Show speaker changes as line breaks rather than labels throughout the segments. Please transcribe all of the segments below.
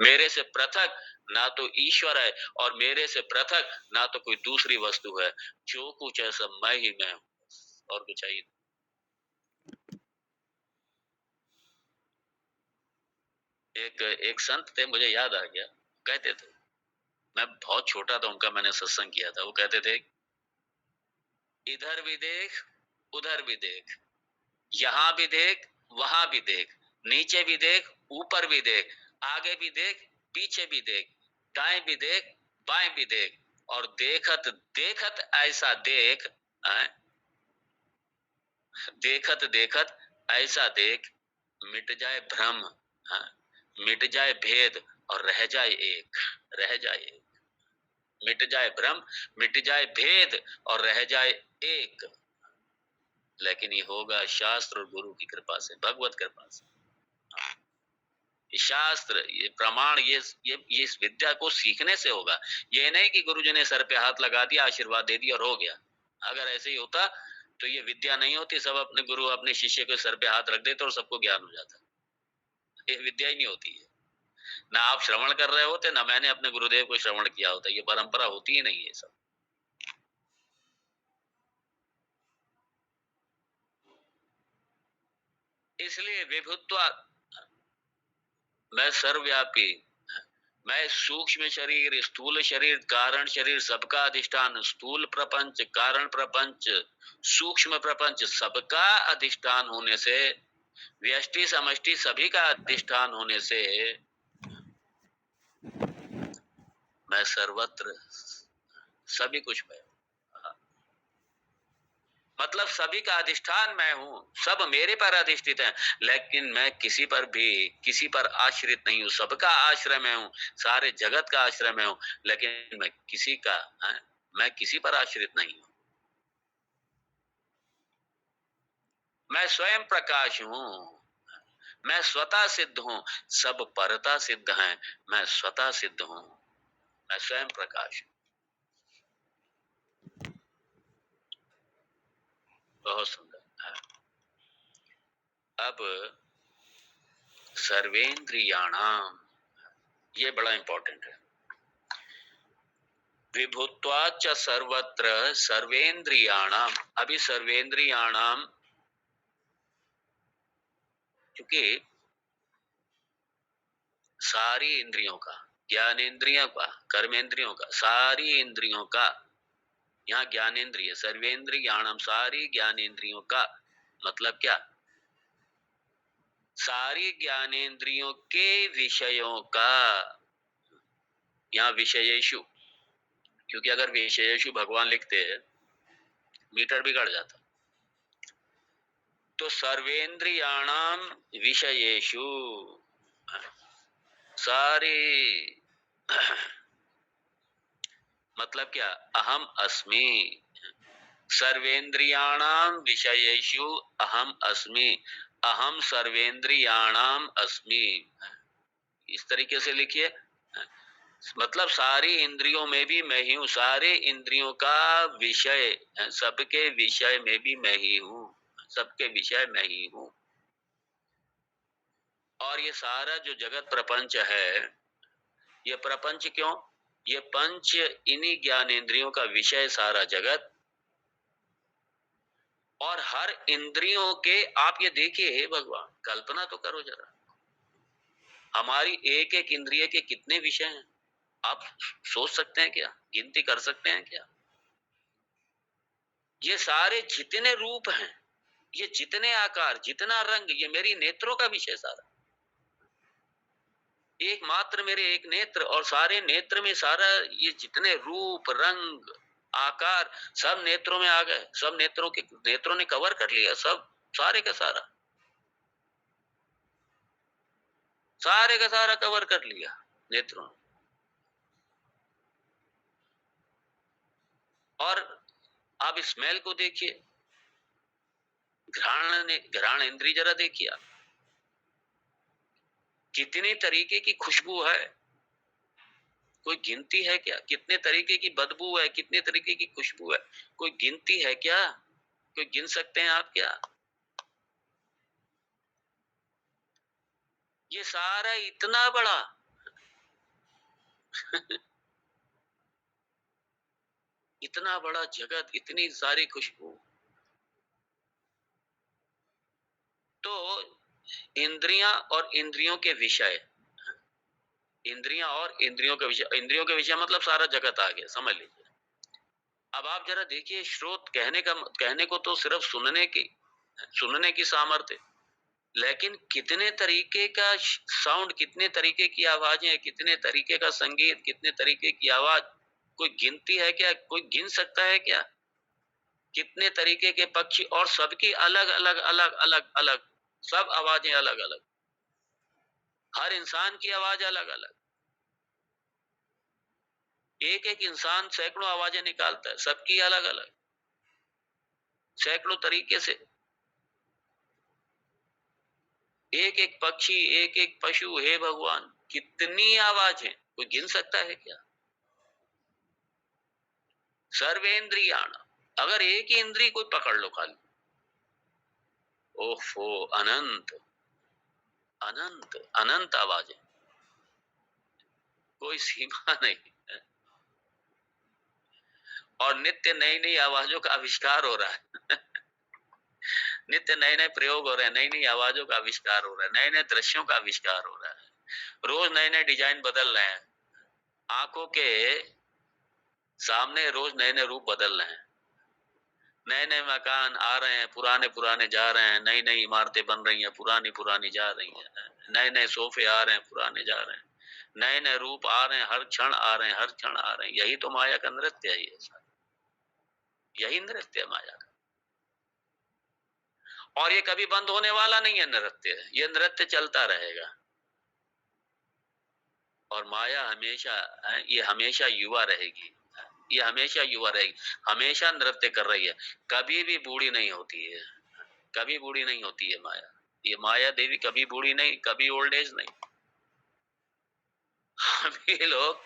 मेरे से पृथक ना तो ईश्वर है और मेरे से पृथक ना तो कोई दूसरी वस्तु है। जो कुछ है सब मैं ही मैं हूँ, और कुछ चाहिए। एक संत थे, मुझे याद आ गया, कहते थे, मैं बहुत छोटा था, उनका मैंने सत्संग किया था। वो कहते थे, इधर भी देख उधर भी देख, यहाँ भी देख वहां भी देख, नीचे भी देख ऊपर भी देख, आगे भी देख पीछे भी देख, दाएं भी देख बाएं भी देख, और देखत देखत ऐसा देख, आए? देखत देखत ऐसा देख, मिट जाए भ्रम, हाँ, मिट जाए भेद और रह जाए एक, रह जाए एक, मिट जाए भ्रम, मिट जाए भेद और रह जाए एक। लेकिन ये होगा शास्त्र और गुरु की कृपा से, भगवत कृपा से। ये शास्त्र, ये प्रमाण, ये इस विद्या को सीखने से होगा। ये नहीं कि गुरुजी ने सर पे हाथ लगा दिया, आशीर्वाद दे दिया और हो गया। अगर ऐसे ही होता तो ये विद्या नहीं होती, सब अपने गुरु अपने शिष्य के सर पे हाथ रख देते और सबको ज्ञान हो जाता। ये विद्या ही नहीं होती है। ना आप श्रवण कर रहे होते, ना मैंने अपने गुरुदेव को श्रवण किया होता। ये परंपरा होती ही नहीं है सब। इसलिए विभुत्व, मैं सर्वव्यापी, मैं सूक्ष्म शरीर स्थूल शरीर कारण शरीर सबका अधिष्ठान, स्थूल प्रपंच कारण प्रपंच सूक्ष्म प्रपंच सबका अधिष्ठान होने से, व्यष्टि समष्टि सभी का अधिष्ठान होने से मैं सर्वत्र सभी कुछ मैं हूं। मतलब सभी का अधिष्ठान मैं हूं, सब मेरे पर अधिष्ठित हैं, लेकिन मैं किसी पर भी किसी पर आश्रित नहीं हूं। सबका आश्रय मैं हूं, सारे जगत का आश्रय मैं हूं, लेकिन मैं किसी का, मैं किसी पर आश्रित नहीं हूं। मैं स्वयं प्रकाश हूं, मैं स्वतः सिद्ध हूं। सब परता सिद्ध हैं, मैं स्वतः सिद्ध हूं, मैं स्वयं प्रकाश हूं। बहुत सुंदर है। अब सर्वेंद्रियाणाम, ये बड़ा इंपॉर्टेंट है। विभुत्वाच सर्वत्र सर्वेंद्रियाणाम। अभी सर्वेंद्रियाणाम, क्योंकि सारी इंद्रियों का, ज्ञानेन्द्रियों का, कर्मेंद्रियों का, सारी इंद्रियों का, यहाँ ज्ञानेन्द्रिय सर्वेंद्रियाणाम, सारी ज्ञानेन्द्रियों का मतलब क्या? सारी ज्ञानेन्द्रियों के विषयों का। यहाँ विषयेषु, क्योंकि अगर विषयेषु भगवान लिखते हैं मीटर बिगड़ जाता। तो सर्वेंद्रियाणाम विषयेषु, सारे मतलब क्या? अहम अस्मि, सर्वेंद्रियाणाम विषयेषु अहम अस्मि, अहम सर्वेंद्रियाणाम अस्मि। इस तरीके से लिखिए, मतलब सारी इंद्रियों में भी मैं ही हूँ, सारे इंद्रियों का विषय, सबके विषय में भी मैं ही हूँ, सबके विषय मैं ही हूँ। और ये सारा जो जगत प्रपंच है, ये प्रपंच क्यों? ये पंच इन्हीं ज्ञानेंद्रियों का विषय सारा जगत। और हर इंद्रियों के, आप ये देखिए, हे भगवान, कल्पना तो करो जरा, हमारी एक एक इंद्रिय के कितने विषय हैं? आप सोच सकते हैं क्या? गिनती कर सकते हैं क्या? ये सारे जितने रूप हैं, ये जितने आकार, जितना रंग, ये मेरी नेत्रों का विषय सारा। एकमात्र मेरे एक नेत्र, और सारे नेत्र में सारा ये जितने रूप रंग आकार सब नेत्रों में आ गए, सब नेत्रों ने कवर कर लिया, सब सारे का सारा, सारे का सारा कवर कर लिया नेत्रों। और आप स्मेल को देखिए, घ्राण इंद्री जरा देखिए आप, कितने तरीके की खुशबू है, कोई गिनती है क्या? कितने तरीके की बदबू है, कितने तरीके की खुशबू है, कोई गिनती है क्या? कोई गिन सकते हैं आप क्या? ये सारा इतना बड़ा, इतना बड़ा जगत, इतनी सारी खुशबू। तो इंद्रियां और इंद्रियों के विषय, इंद्रियां और इंद्रियों के विषय, इंद्रियों के विषय मतलब सारा जगत आ गया, समझ लीजिए। अब आप जरा देखिए, श्रोत कहने को तो सिर्फ सुनने की सामर्थ्य, लेकिन कितने तरीके का साउंड, कितने तरीके की आवाजें, कितने तरीके का संगीत, कितने तरीके की आवाज, कोई गिनती है क्या? कोई गिन सकता है क्या? कितने तरीके के पक्षी, और सबकी अलग अलग अलग अलग अलग, सब आवाजें अलग अलग, हर इंसान की आवाज अलग अलग। एक एक इंसान सैकड़ों आवाजें निकालता है, सबकी अलग अलग, सैकड़ों तरीके से। एक एक पक्षी, एक एक पशु, हे भगवान, कितनी आवाज है, कोई गिन सकता है क्या? सर्वेंद्रियाण, अगर एक ही इंद्री कोई पकड़ लो खाली, ओफो, अनंत अनंत अनंत आवाजें, कोई सीमा नहीं है। और नित्य नई नई आवाजों का आविष्कार हो रहा है। नित्य नए नए प्रयोग हो रहे हैं, नई नई आवाजों का आविष्कार हो रहा है, नए नए दृश्यों का आविष्कार हो रहा है, रोज नए नए डिजाइन बदल रहे हैं, आंखों के सामने रोज नए नए रूप बदल रहे हैं, नए नए मकान आ रहे हैं, पुराने पुराने जा रहे हैं, नई नई इमारतें बन रही हैं, पुरानी पुरानी जा रही हैं, नए नए सोफे आ रहे हैं, पुराने जा रहे हैं, नए नए रूप आ रहे हैं, हर क्षण आ रहे हैं, हर क्षण आ रहे हैं। यही तो माया का नृत्य है, ये सारा यही नृत्य है माया का। और ये कभी बंद होने वाला नहीं है नृत्य, ये नृत्य चलता रहेगा। और माया हमेशा, ये हमेशा युवा रहेगी, ये हमेशा युवा रहेगी, हमेशा नृत्य कर रही है, कभी भी बूढ़ी नहीं होती है, कभी बूढ़ी नहीं होती है माया। ये माया देवी कभी बूढ़ी नहीं, कभी ओल्ड एज नहीं। हम ये लोग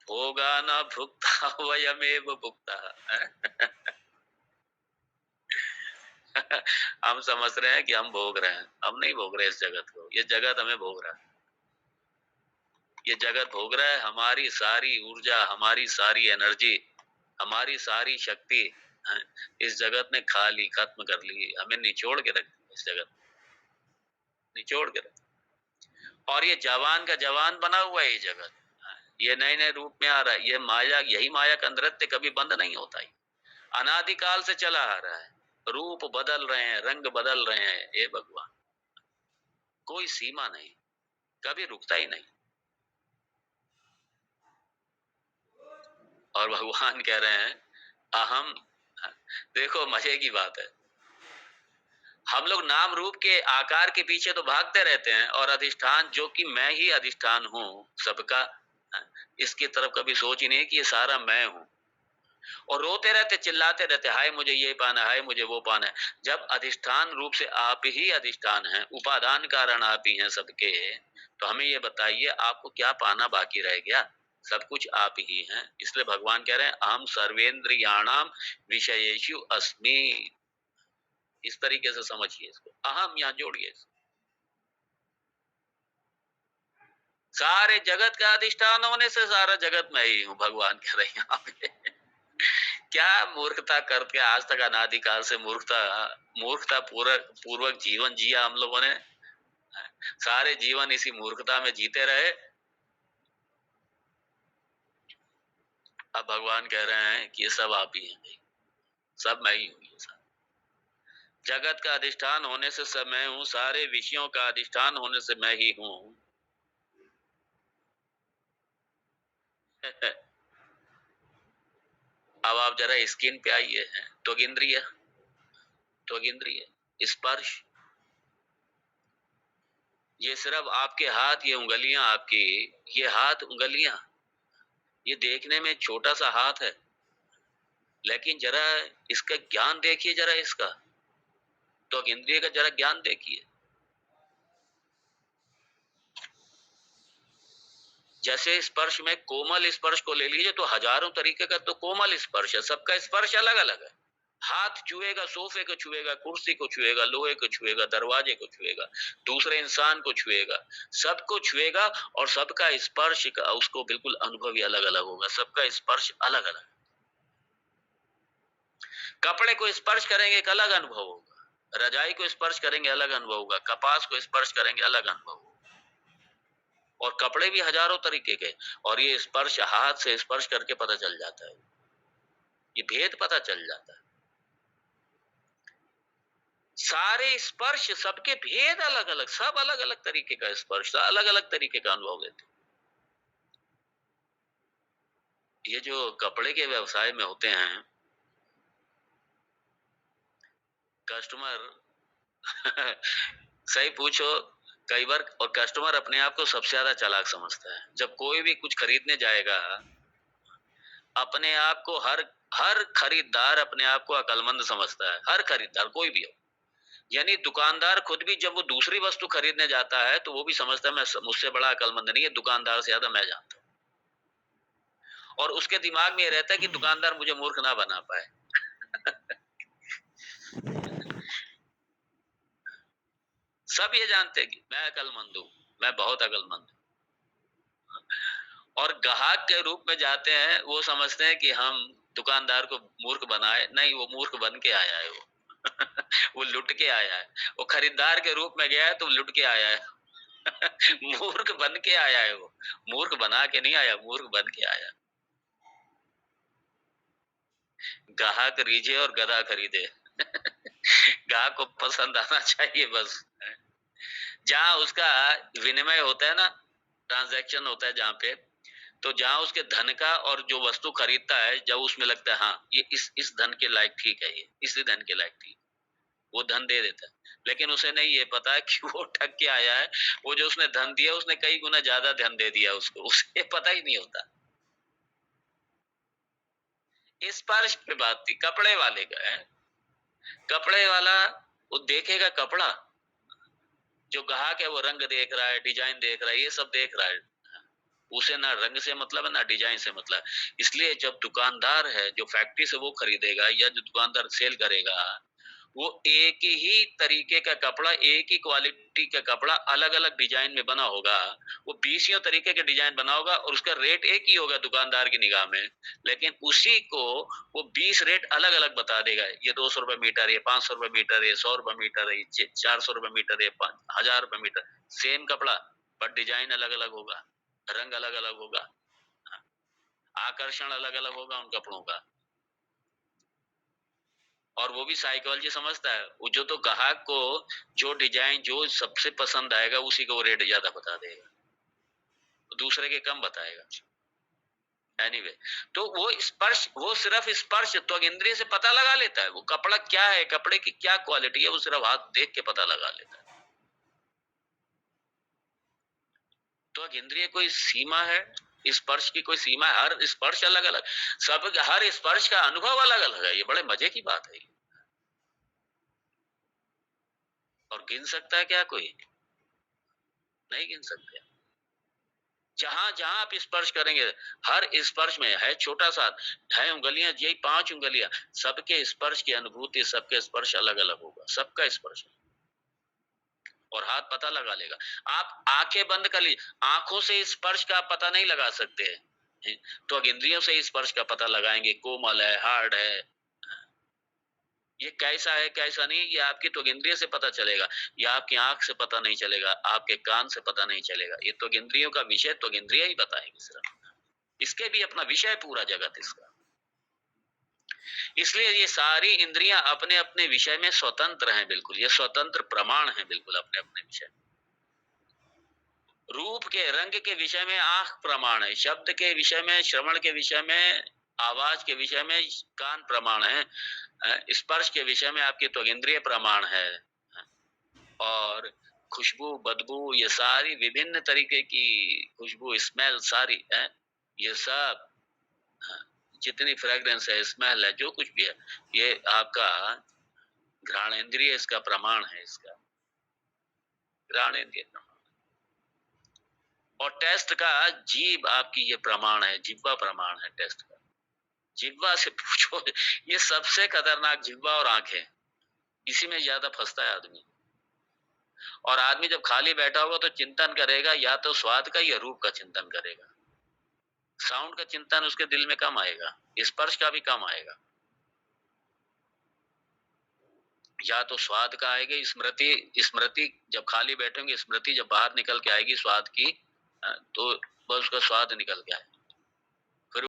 भोगा न भुक्ता वयमेव भुक्ता। हम समझ रहे हैं कि हम भोग रहे हैं, हम नहीं भोग रहे इस जगत को, ये जगत हमें भोग रहा है, ये जगत भोग रहा है। हमारी सारी ऊर्जा, हमारी सारी एनर्जी, हमारी सारी शक्ति इस जगत ने खा ली, खत्म कर ली, हमें निचोड़ के रख दिया, इस जगत निचोड़ के रख। और ये जवान का जवान बना हुआ है ये जगत, ये नए नए रूप में आ रहा है, ये माया, यही माया का नृत्य कभी बंद नहीं होता है, अनादिकाल से चला आ रहा है, रूप बदल रहे हैं, रंग बदल रहे हैं, हे भगवान, कोई सीमा नहीं, कभी रुकता ही नहीं। और भगवान कह रहे हैं अहम, देखो मजे की बात है, हम लोग नाम रूप के आकार के पीछे तो भागते रहते हैं, और अधिष्ठान जो कि मैं ही अधिष्ठान हूँ सबका, इसकी तरफ कभी सोच ही नहीं कि ये सारा मैं हूँ, और रोते रहते, चिल्लाते रहते, हाय मुझे ये पाना, हाय मुझे वो पाना है। जब अधिष्ठान रूप से आप ही अधिष्ठान हैं, उपादान कारण आप ही हैं सबके, तो हमें ये बताइए आपको क्या पाना बाकी रह गया? सब कुछ आप ही हैं। इसलिए भगवान कह रहे हैं अहम सर्वेंद्रियाणाम विषयेषु अस्मि। इस तरीके से समझिए इसको, अहम यहाँ जोड़िए, सारे जगत का अधिष्ठान होने से सारा जगत मैं ही हूँ, भगवान कह रहे हैं यहाँ पे। क्या मूर्खता करके आज तक अनादिकाल से मूर्खता पूर्वक जीवन जिया हम लोगों ने, सारे जीवन इसी मूर्खता में जीते रहे। अब भगवान कह रहे हैं कि ये सब आप ही हैं, सब मैं ही हूँ, ये सब जगत का अधिष्ठान होने से सब मैं हूँ, सारे विषयों का अधिष्ठान होने से मैं ही हूँ। अब आप जरा स्किन पे आइए, त्वगिंद्रिय, त्वगिंद्रिय स्पर्श, ये सिर्फ आपके हाथ, ये उंगलियां आपकी, ये हाथ उंगलियां, ये देखने में छोटा सा हाथ है, लेकिन जरा इसका ज्ञान देखिए, जरा इसका तो इंद्रिय का जरा ज्ञान देखिए। जैसे स्पर्श में कोमल स्पर्श को ले लीजिए तो हजारों तरीके का तो कोमल स्पर्श है, सबका स्पर्श अलग अलग है, हाथ छुएगा, सोफे को छुएगा, कुर्सी को छुएगा, लोहे को छुएगा, दरवाजे को छुएगा, दूसरे इंसान को छुएगा, सबको छुएगा और सबका स्पर्श का उसको बिल्कुल अनुभव ही अलग-अलग होगा, सबका स्पर्श अलग-अलग। कपड़े को स्पर्श करेंगे एक अलग अनुभव होगा, रजाई को स्पर्श करेंगे अलग अनुभव होगा, कपास को स्पर्श करेंगे अलग अनुभव होगा। और कपड़े भी हजारों तरीके के, और ये स्पर्श हाथ से स्पर्श करके पता चल जाता है, ये भेद पता चल जाता है। सारे स्पर्श सबके भेद अलग-अलग, सब अलग-अलग तरीके का स्पर्श, अलग-अलग तरीके का अनुभव देते हैं। ये जो कपड़े के व्यवसाय में होते हैं, कस्टमर सही पूछो, कई बार और कस्टमर अपने आप को सबसे ज़्यादा चालाक समझता है। जब कोई भी कुछ खरीदने जाएगा, अपने आप को हर हर खरीदार अपने आप को अक्लमंद समझता है, हर खरीदार कोई भी हो। यानी दुकानदार खुद भी जब वो दूसरी वस्तु खरीदने जाता है, तो वो भी समझता है मैं मुझसे बड़ा अक्लमंद नहीं है, दुकानदार से ज़्यादा मैं जानता हूँ। और उसके दिमाग में ये रहता है कि दुकानदार मुझे मूर्ख ना बना पाए। सब ये जानते हैं कि मैं अक्लमंद हूँ, मैं बहुत अक्लमंद हूँ। और ग्राहक के रूप में जाते हैं, वो समझते हैं कि हम दुकानदार को मूर्ख बनाए, नहीं वो मूर्ख बन के आया है वो। वो लुट के आया है। वो खरीदार के रूप में गया है तो लुट के आया है। मूर्ख बन के आया है वो। मूर्ख बना के नहीं आया, मूर्ख बन के आया। ग्राहक रीझे और गधा खरीदे। ग्राहक को पसंद आना चाहिए बस। जहाँ उसका विनिमय होता है ना, ट्रांजैक्शन होता है जहाँ पे, तो जहाँ उसके धन का और जो वस्तु खरीदता है, जब उसमें लगता है हाँ, ये इस धन के लायक ठीक है, ये इसी धन के लायक ठीक, वो धन दे देता है। लेकिन उसे नहीं ये पता है कि वो ठग के आया है, वो जो उसने धन दिया उसने कई गुना ज्यादा धन दे दिया उसको, उसे पता ही नहीं होता। स्पर्श पे बात थी, कपड़े वाले का है। कपड़े वाला वो देखेगा कपड़ा, जो ग्राहक है वो रंग देख रहा है, डिजाइन देख रहा है, ये सब देख रहा है। उसे ना रंग से मतलब है ना डिजाइन से मतलब है। इसलिए जब दुकानदार है जो फैक्ट्री से वो खरीदेगा या जो दुकानदार सेल करेगा, वो एक ही तरीके का कपड़ा, एक ही क्वालिटी का कपड़ा अलग-अलग डिजाइन में बना होगा। वो 20 तरीके के डिजाइन बना होगा और उसका रेट एक ही होगा दुकानदार की निगाह में। लेकिन उसी को वो 20 रेट अलग-अलग बता देगा। ये ₹200 मीटर, ये ₹500 मीटर, ये ₹100 मीटर, ये ₹400 मीटर, ये ₹1000 मीटर। सेम कपड़ा पर डिजाइन अलग-अलग होगा। रंग अलग-अलग होगा, हाँ, आकर्षण अलग-अलग होगा उन कपड़ों का। और वो भी साइकोलॉजी समझता है। वो जो तो ग्राहक को जो डिजाइन जो सबसे पसंद आएगा उसी को वो रेट ज़्यादा बता देगा। दूसरे के कम बताएगा। एनीवे, तो वो सिर्फ स्पर्श त्वक इंद्रिय से पता लगा लेता है। वो कपड़ा क्या है, कपड़े की क्या क्वालिटी है, वो सिर्फ हाथ देख के पता लगा लेता है। त्वक इंद्रिय कोई सीमा है? स्पर्श की कोई सीमा है? हर स्पर्श अलग-अलग, सब हर स्पर्श का अनुभव अलग-अलग है। ये बड़े मजे की बात है। और गिन सकता है क्या कोई? नहीं गिन सकते। जहाँ-जहाँ आप स्पर्श करेंगे, हर स्पर्श में है छोटा-सा, है उँगलियाँ, यही 5 उँगलियाँ, सबके स्पर्श की अनुभूति, सबके स्पर्श अलग-अलग होगा, सबका स्पर्श। और हाथ पता लगा लेगा। आप आँखें बंद कर ली, आँखों से स्पर्श का आप पता नहीं लगा सकते हैं। तो अब इंद्रियों से स्पर्श का पता लगाएँगे, कोमल है, हार्ड है। ये कैसा है, कैसा नहीं, ये आपकी त्वगिंद्रिय से पता चलेगा। ये आपकी आँख से पता नहीं चलेगा, आपके कान से पता नहीं चलेगा। ये त्वगिंद्रियों का विषय त्वगिंद्रिय ही बताएँगी सिर्फ। इसके भी अपना विषय पूरा जगत इसका। इसलिए ये सारी इंद्रियाँ अपने-अपने विषय में स्वतंत्र हैं बिल्कुल, ये स्वतंत्र प्रमाण हैं बिल्कुल अपने-अपने विषय में। रूप के, रंग के विषय में आँख प्रमाण है, शब्द के विषय में, श्रवण के विषय में, आवाज़ के विषय में कान प्रमाण है, स्पर्श के विषय में आपकी त्वगिंद्रिय प्रमाण है। और खुशबू, बदबू, ये सारी विभिन्न तरीके की खुशबू, स्मेल सारी है, ये सब, हाँ, जितनी फ्रेग्रेंस है, स्मेल है, जो कुछ भी है, ये आपका घ्राणेन्द्रिय इसका प्रमाण है इसका, घ्राणेन्द्रिय प्रमाण। और टेस्ट का जीभ आपकी ये प्रमाण है, जिह्वा प्रमाण है टेस्ट का। जिह्वा से पूछो, ये सबसे खतरनाक जिह्वा और आंखें, इसी में ज्यादा फंसता है आदमी। और आदमी जब खाली बैठा होगा तो चिंतन करेगा, या तो स्वाद का या रूप का चिंतन करेगा। साउंड का चिंतन उसके दिल में कम आएगा, स्पर्श का भी कम आएगा। या तो स्वाद का आएगा, स्मृति स्मृति जब खाली बैठेंगे, स्मृति जब बाहर निकल के आएगी स्वाद की, तो बस उसका स्वाद निकल के आएगा।